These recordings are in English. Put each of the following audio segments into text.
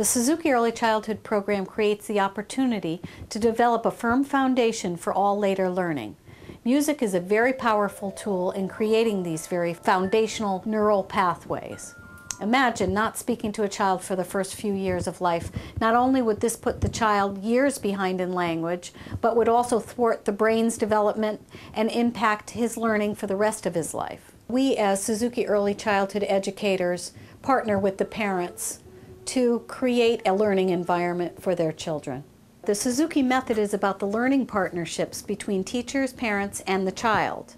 The Suzuki Early Childhood Program creates the opportunity to develop a firm foundation for all later learning. Music is a very powerful tool in creating these very foundational neural pathways. Imagine not speaking to a child for the first few years of life. Not only would this put the child years behind in language, but would also thwart the brain's development and impact his learning for the rest of his life. We as Suzuki Early Childhood educators partner with the parents to create a learning environment for their children. The Suzuki method is about the learning partnerships between teachers, parents, and the child.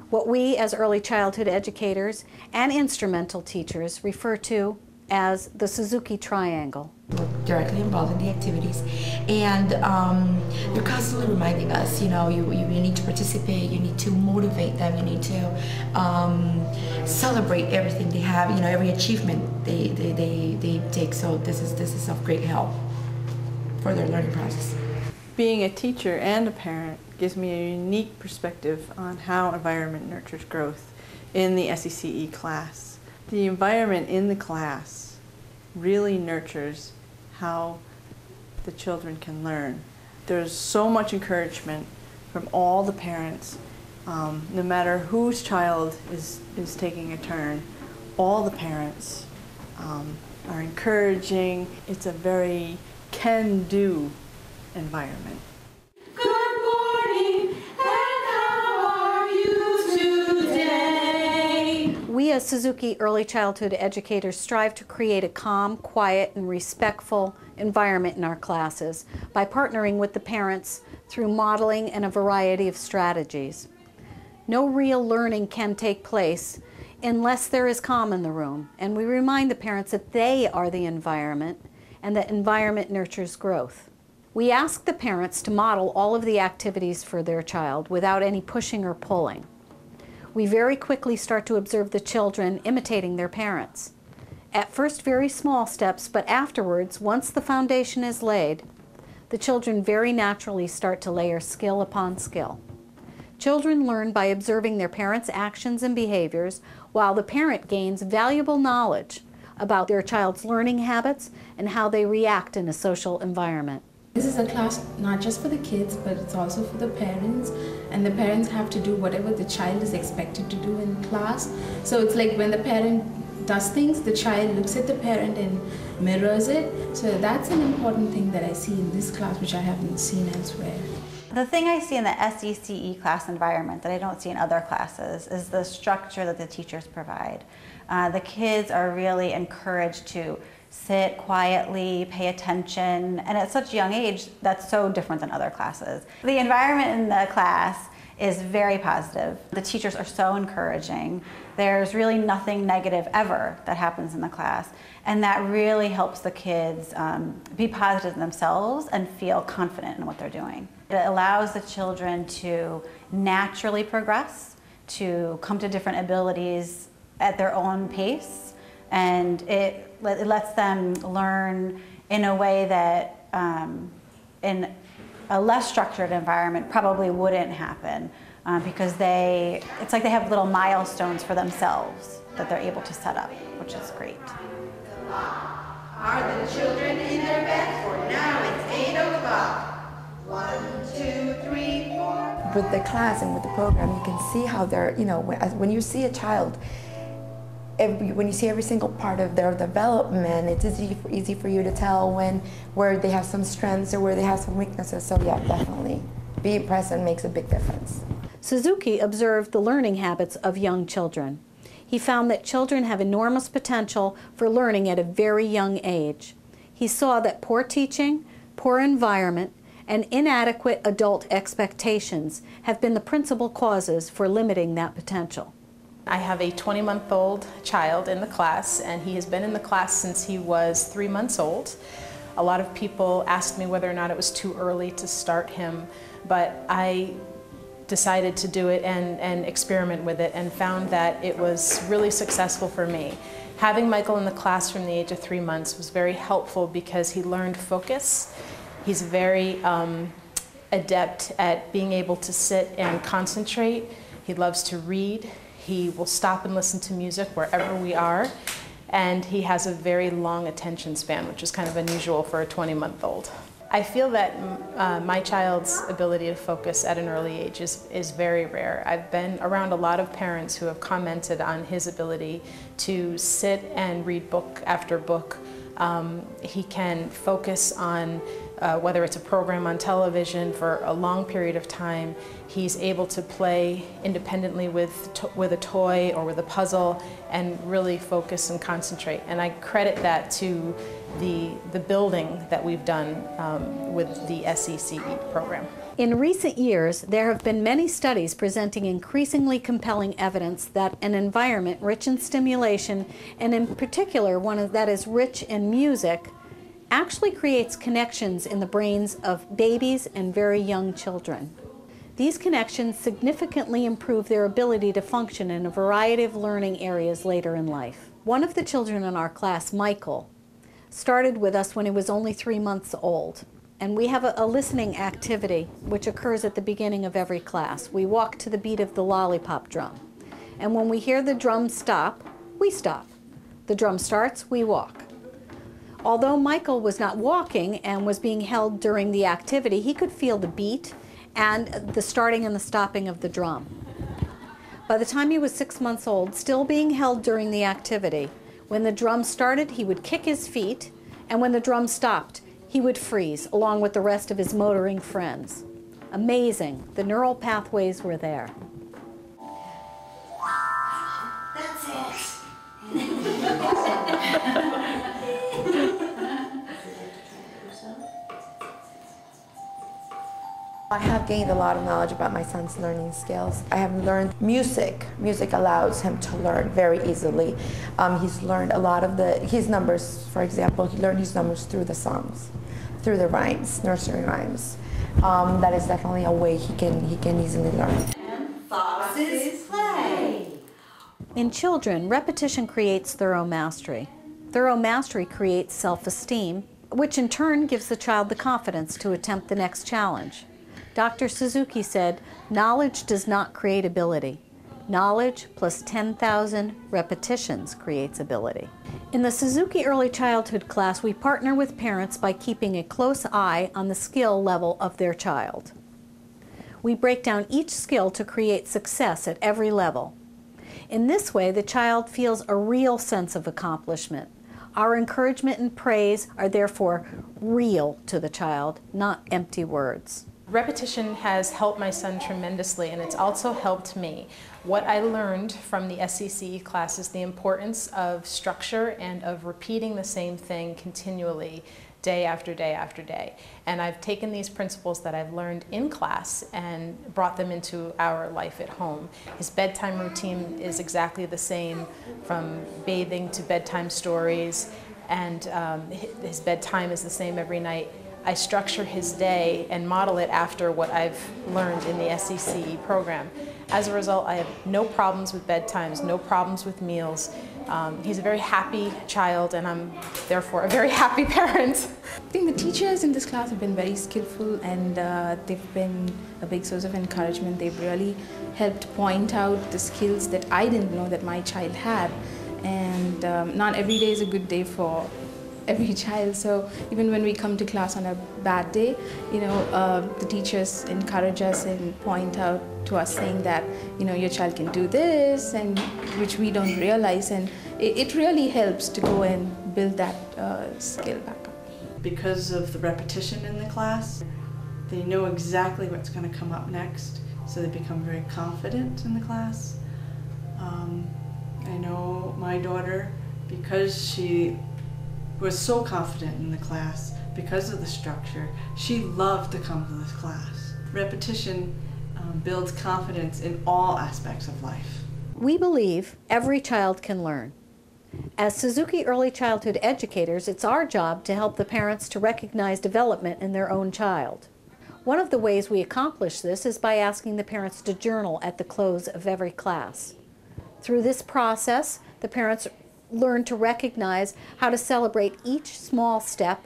What we as early childhood educators and instrumental teachers refer to as the Suzuki Triangle. We're directly involved in the activities, and they're constantly reminding us, you know, you need to participate, you need to motivate them, you need to celebrate everything they have, you know, every achievement they take. So this is of great help for their learning process. Being a teacher and a parent gives me a unique perspective on how environment nurtures growth in the SECE class. The environment in the class really nurtures how the children can learn. There's so much encouragement from all the parents, no matter whose child is taking a turn. All the parents are encouraging. It's a very can-do environment. Good morning, and how are you today? We as Suzuki Early Childhood educators strive to create a calm, quiet, and respectful environment in our classes by partnering with the parents through modeling and a variety of strategies. No real learning can take place unless there is calm in the room, and we remind the parents that they are the environment and that environment nurtures growth. We ask the parents to model all of the activities for their child without any pushing or pulling. We very quickly start to observe the children imitating their parents. At first, very small steps, but afterwards, once the foundation is laid, the children very naturally start to layer skill upon skill. Children learn by observing their parents' actions and behaviors, while the parent gains valuable knowledge about their child's learning habits and how they react in a social environment. This is a class not just for the kids, but it's also for the parents, and the parents have to do whatever the child is expected to do in class. So it's like when the parent does things, the child looks at the parent and mirrors it. So that's an important thing that I see in this class, which I haven't seen elsewhere. The thing I see in the SECE class environment that I don't see in other classes is the structure that the teachers provide. The kids are really encouraged to sit quietly, pay attention, and at such a young age, that's so different than other classes. The environment in the class is very positive. The teachers are so encouraging. There's really nothing negative ever that happens in the class, and that really helps the kids be positive themselves and feel confident in what they're doing. It allows the children to naturally progress, to come to different abilities at their own pace, and it lets them learn in a way that in a less structured environment probably wouldn't happen because it's like they have little milestones for themselves that they're able to set up, which is great. Are the children in their bed? For now it's 8 o'clock. 1, 2, 3, 4. With the class and with the program, you can see how they're, you know, when you see a child, when you see every single part of their development, it's easy for you to tell where they have some strengths or where they have some weaknesses. So yeah, definitely, being present makes a big difference. Suzuki observed the learning habits of young children. He found that children have enormous potential for learning at a very young age. He saw that poor teaching, poor environment, and inadequate adult expectations have been the principal causes for limiting that potential. I have a 20-month-old child in the class, and he has been in the class since he was 3 months old. A lot of people asked me whether or not it was too early to start him, but I decided to do it and experiment with it and found that it was really successful for me. Having Michael in the class from the age of 3 months was very helpful because he learned focus. He's very adept at being able to sit and concentrate. He loves to read. He will stop and listen to music wherever we are. and he has a very long attention span, which is kind of unusual for a 20-month-old. I feel that my child's ability to focus at an early age is very rare. I've been around a lot of parents who have commented on his ability to sit and read book after book. He can focus on whether it's a program on television for a long period of time. He's able to play independently with a toy or with a puzzle and really focus and concentrate. And I credit that to the building that we've done with the SECE program. In recent years, there have been many studies presenting increasingly compelling evidence that an environment rich in stimulation, and in particular one that is rich in music, actually creates connections in the brains of babies and very young children. These connections significantly improve their ability to function in a variety of learning areas later in life. One of the children in our class, Michael, started with us when he was only 3 months old. And we have a listening activity which occurs at the beginning of every class. We walk to the beat of the lollipop drum. And when we hear the drum stop, we stop. The drum starts, we walk. Although Michael was not walking and was being held during the activity, he could feel the beat and the starting and the stopping of the drum. By the time he was 6 months old, still being held during the activity, when the drum started, he would kick his feet, and when the drum stopped, he would freeze, along with the rest of his motoring friends. Amazing. The neural pathways were there. That's it. I have gained a lot of knowledge about my son's learning skills. I have learned music. Music allows him to learn very easily. He's learned a lot of his numbers, for example, he learned his numbers through the songs, through the rhymes, nursery rhymes. That is definitely a way he can easily learn. And Fox's Play. In children, repetition creates thorough mastery. Thorough mastery creates self-esteem, which in turn gives the child the confidence to attempt the next challenge. Dr. Suzuki said, "Knowledge does not create ability. Knowledge plus 10,000 repetitions creates ability." In the Suzuki Early Childhood class, we partner with parents by keeping a close eye on the skill level of their child. We break down each skill to create success at every level. In this way, the child feels a real sense of accomplishment. Our encouragement and praise are therefore real to the child, not empty words. Repetition has helped my son tremendously, and it's also helped me. What I learned from the SECE class is the importance of structure and of repeating the same thing continually, day after day after day. And I've taken these principles that I've learned in class and brought them into our life at home. His bedtime routine is exactly the same, from bathing to bedtime stories, and his bedtime is the same every night. I structure his day and model it after what I've learned in the SECE program. As a result, I have no problems with bedtimes, no problems with meals. He's a very happy child, and I'm therefore a very happy parent. I think the teachers in this class have been very skillful, and they've been a big source of encouragement. They've really helped point out the skills that I didn't know that my child had. And not every day is a good day for every child, so even when we come to class on a bad day, the teachers encourage us and point out to us saying that, your child can do this, and which we don't realize, and it really helps to go and build that skill back up. Because of the repetition in the class, they know exactly what's going to come up next, so they become very confident in the class. I know my daughter, because she was so confident in the class, because of the structure, she loved to come to this class. Repetition builds confidence in all aspects of life. We believe every child can learn. As Suzuki Early Childhood educators, it's our job to help the parents to recognize development in their own child. One of the ways we accomplish this is by asking the parents to journal at the close of every class. Through this process, the parents learn to recognize how to celebrate each small step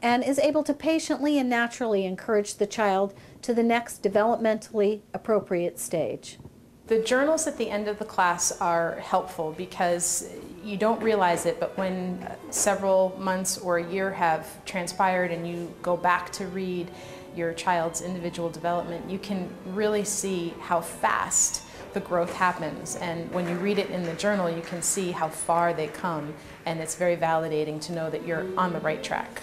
and is able to patiently and naturally encourage the child to the next developmentally appropriate stage. The journals at the end of the class are helpful because you don't realize it, but when several months or a year have transpired and you go back to read your child's individual development, you can really see how fast the growth happens. And when you read it in the journal, you can see how far they come, and it's very validating to know that you're on the right track.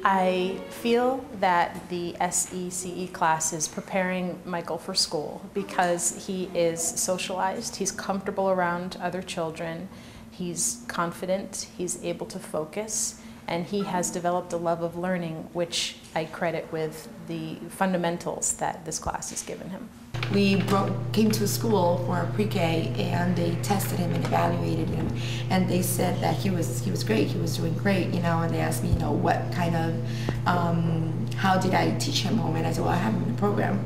I feel that the SECE class is preparing Michael for school because he is socialized, he's comfortable around other children, he's confident, he's able to focus, and he has developed a love of learning, which I credit with the fundamentals that this class has given him. We came to a school for pre-K and they tested him and evaluated him, and they said that he was great, he was doing great, you know, and they asked me, you know, what kind of, how did I teach him home, and I said, well, I have him in a program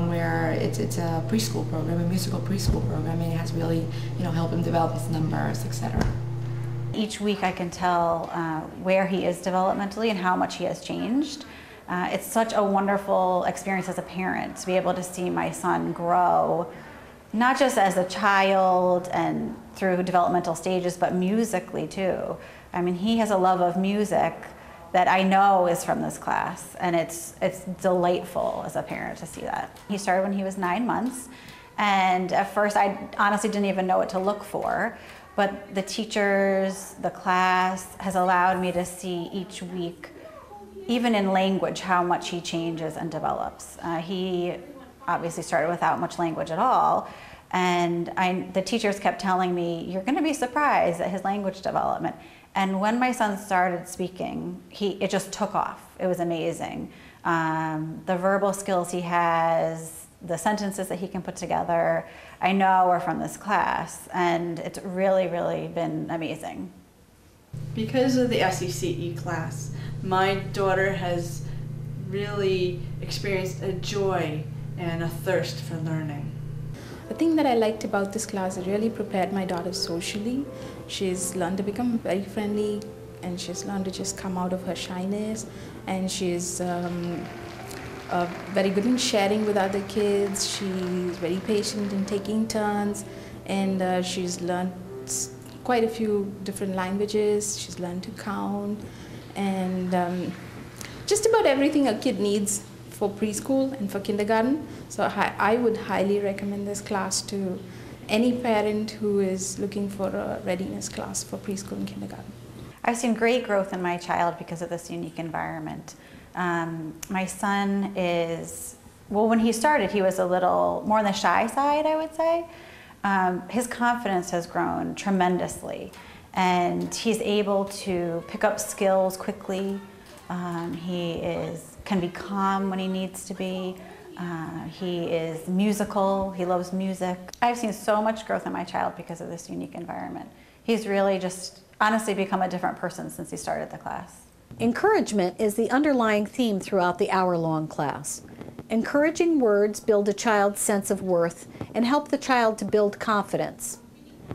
where it's a preschool program, a musical preschool program, and it has really, you know, helped him develop his numbers, etc. Each week I can tell where he is developmentally and how much he has changed. It's such a wonderful experience as a parent to be able to see my son grow, not just as a child and through developmental stages, but musically too. I mean, he has a love of music that I know is from this class, and it's delightful as a parent to see that. He started when he was 9 months, and at first I honestly didn't even know what to look for. But the teachers, the class has allowed me to see each week, even in language, how much he changes and develops. He obviously started without much language at all, and the teachers kept telling me, you're going to be surprised at his language development. And when my son started speaking, it just took off. It was amazing. The verbal skills he has, the sentences that he can put together, I know are from this class, and it's really, really been amazing. Because of the SECE class, my daughter has really experienced a joy and a thirst for learning. The thing that I liked about this class, it really prepared my daughter socially. She's learned to become very friendly, and she's learned to just come out of her shyness, and she's very good in sharing with other kids. She's very patient in taking turns, and she's learned quite a few different languages. She's learned to count, and just about everything a kid needs for preschool and for kindergarten. So I would highly recommend this class to any parent who is looking for a readiness class for preschool and kindergarten. I've seen great growth in my child because of this unique environment. My son is, well, when he started, he was a little more on the shy side, I would say. His confidence has grown tremendously, and he's able to pick up skills quickly. He can be calm when he needs to be. He is musical, he loves music. I've seen so much growth in my child because of this unique environment. He's really just honestly become a different person since he started the class. Encouragement is the underlying theme throughout the hour-long class. Encouraging words build a child's sense of worth and help the child to build confidence.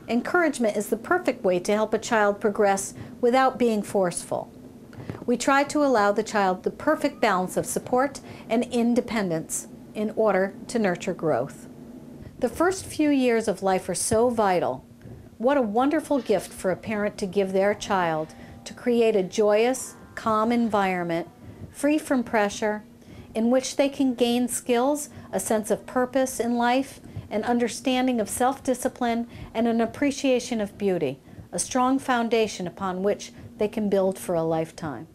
Encouragement is the perfect way to help a child progress without being forceful. We try to allow the child the perfect balance of support and independence in order to nurture growth. The first few years of life are so vital. What a wonderful gift for a parent to give their child to create a joyous, calm environment, free from pressure, in which they can gain skills, a sense of purpose in life, an understanding of self-discipline, and an appreciation of beauty, a strong foundation upon which they can build for a lifetime.